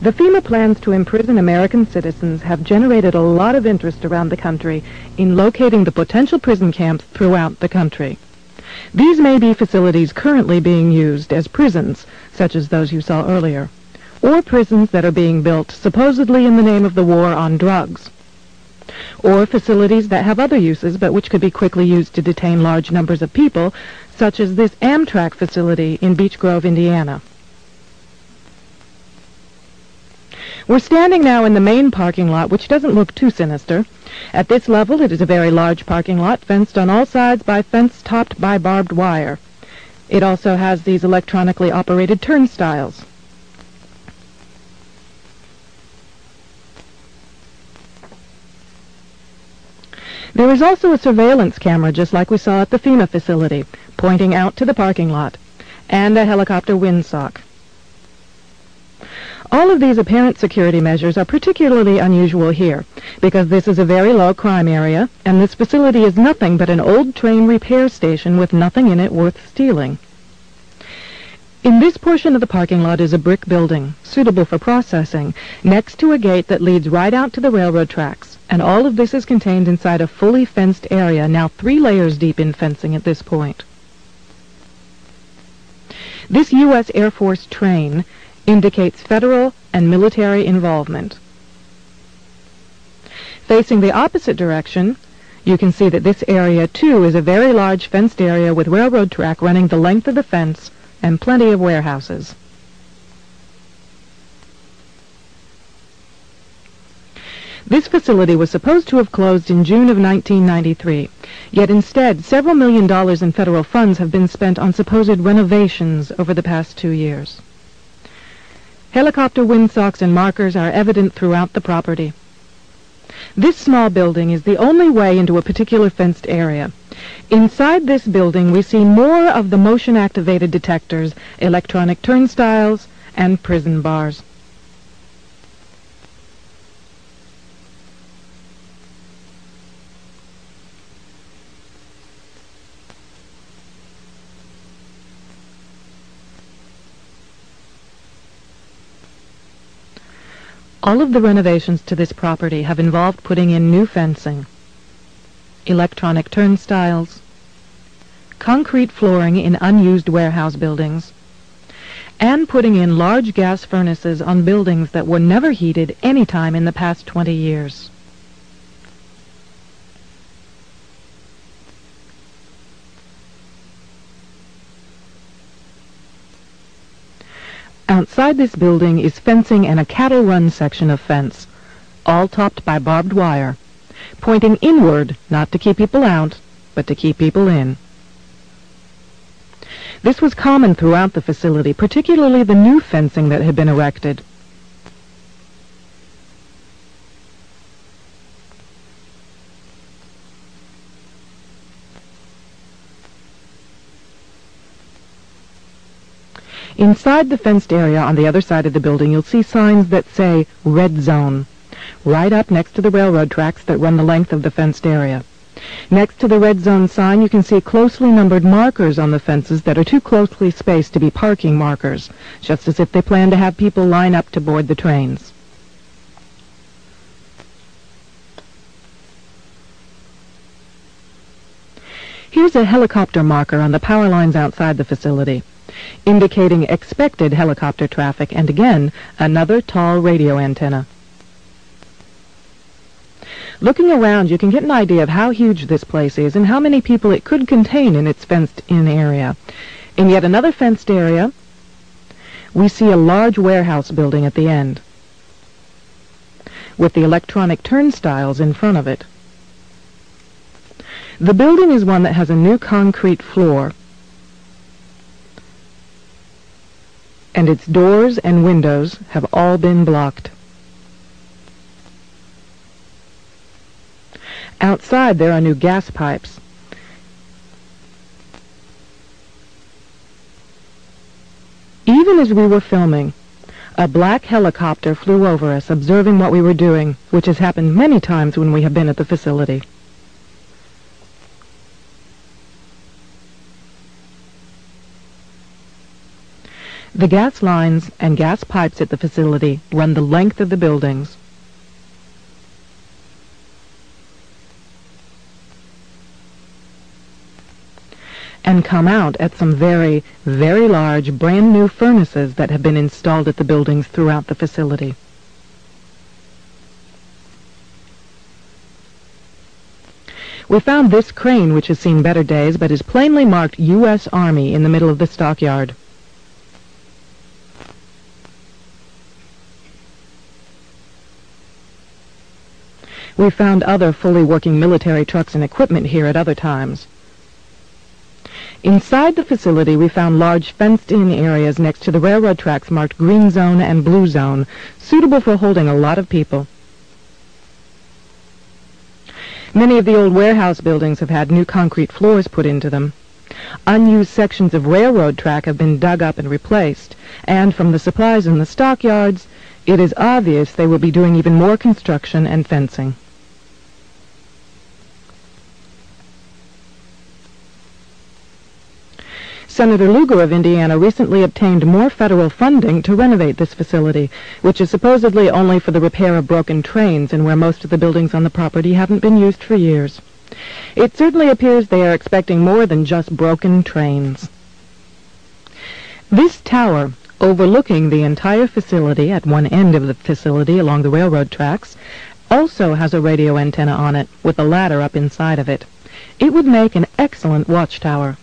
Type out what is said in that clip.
The FEMA plans to imprison American citizens have generated a lot of interest around the country in locating the potential prison camps throughout the country. These may be facilities currently being used as prisons, such as those you saw earlier, or prisons that are being built supposedly in the name of the war on drugs, or facilities that have other uses but which could be quickly used to detain large numbers of people, such as this Amtrak facility in Beech Grove, Indiana. We're standing now in the main parking lot, which doesn't look too sinister. At this level, it is a very large parking lot, fenced on all sides by fence topped by barbed wire. It also has these electronically operated turnstiles. There is also a surveillance camera, just like we saw at the FEMA facility, pointing out to the parking lot, and a helicopter windsock. All of these apparent security measures are particularly unusual here, because this is a very low crime area, and this facility is nothing but an old train repair station with nothing in it worth stealing. In this portion of the parking lot is a brick building, suitable for processing, next to a gate that leads right out to the railroad tracks, and all of this is contained inside a fully fenced area, now 3 layers deep in fencing at this point. This U.S. Air Force train indicates federal and military involvement. Facing the opposite direction, you can see that this area, too, is a very large fenced area with railroad track running the length of the fence and plenty of warehouses. This facility was supposed to have closed in June of 1993, yet instead several $1 million in federal funds have been spent on supposed renovations over the past 2 years. Helicopter windsocks and markers are evident throughout the property. This small building is the only way into a particular fenced area. Inside this building we see more of the motion-activated detectors, electronic turnstiles, and prison bars. All of the renovations to this property have involved putting in new fencing, electronic turnstiles, concrete flooring in unused warehouse buildings, and putting in large gas furnaces on buildings that were never heated any time in the past 20 years. Outside this building is fencing and a cattle run section of fence, all topped by barbed wire, pointing inward, not to keep people out, but to keep people in. This was common throughout the facility, particularly the new fencing that had been erected. Inside the fenced area on the other side of the building, you'll see signs that say Red Zone, right up next to the railroad tracks that run the length of the fenced area. Next to the Red Zone sign, you can see closely numbered markers on the fences that are too closely spaced to be parking markers, just as if they plan to have people line up to board the trains. Here's a helicopter marker on the power lines outside the facility, indicating expected helicopter traffic, and again, another tall radio antenna. Looking around, you can get an idea of how huge this place is and how many people it could contain in its fenced-in area. In yet another fenced area, we see a large warehouse building at the end, with the electronic turnstiles in front of it. The building is one that has a new concrete floor, and its doors and windows have all been blocked. Outside there are new gas pipes. Even as we were filming, a black helicopter flew over us, observing what we were doing, which has happened many times when we have been at the facility. The gas lines and gas pipes at the facility run the length of the buildings. And come out at some very, very large brand new furnaces that have been installed at the buildings throughout the facility. We found this crane, which has seen better days, but is plainly marked U.S. Army in the middle of the stockyard. We found other fully working military trucks and equipment here at other times. Inside the facility, we found large fenced-in areas next to the railroad tracks marked green zone and blue zone, suitable for holding a lot of people. Many of the old warehouse buildings have had new concrete floors put into them. Unused sections of railroad track have been dug up and replaced, and from the supplies in the stockyards, it is obvious they will be doing even more construction and fencing. Senator Lugar of Indiana recently obtained more federal funding to renovate this facility, which is supposedly only for the repair of broken trains and where most of the buildings on the property haven't been used for years. It certainly appears they are expecting more than just broken trains. This tower, overlooking the entire facility at one end of the facility along the railroad tracks, also has a radio antenna on it with a ladder up inside of it. It would make an excellent watchtower.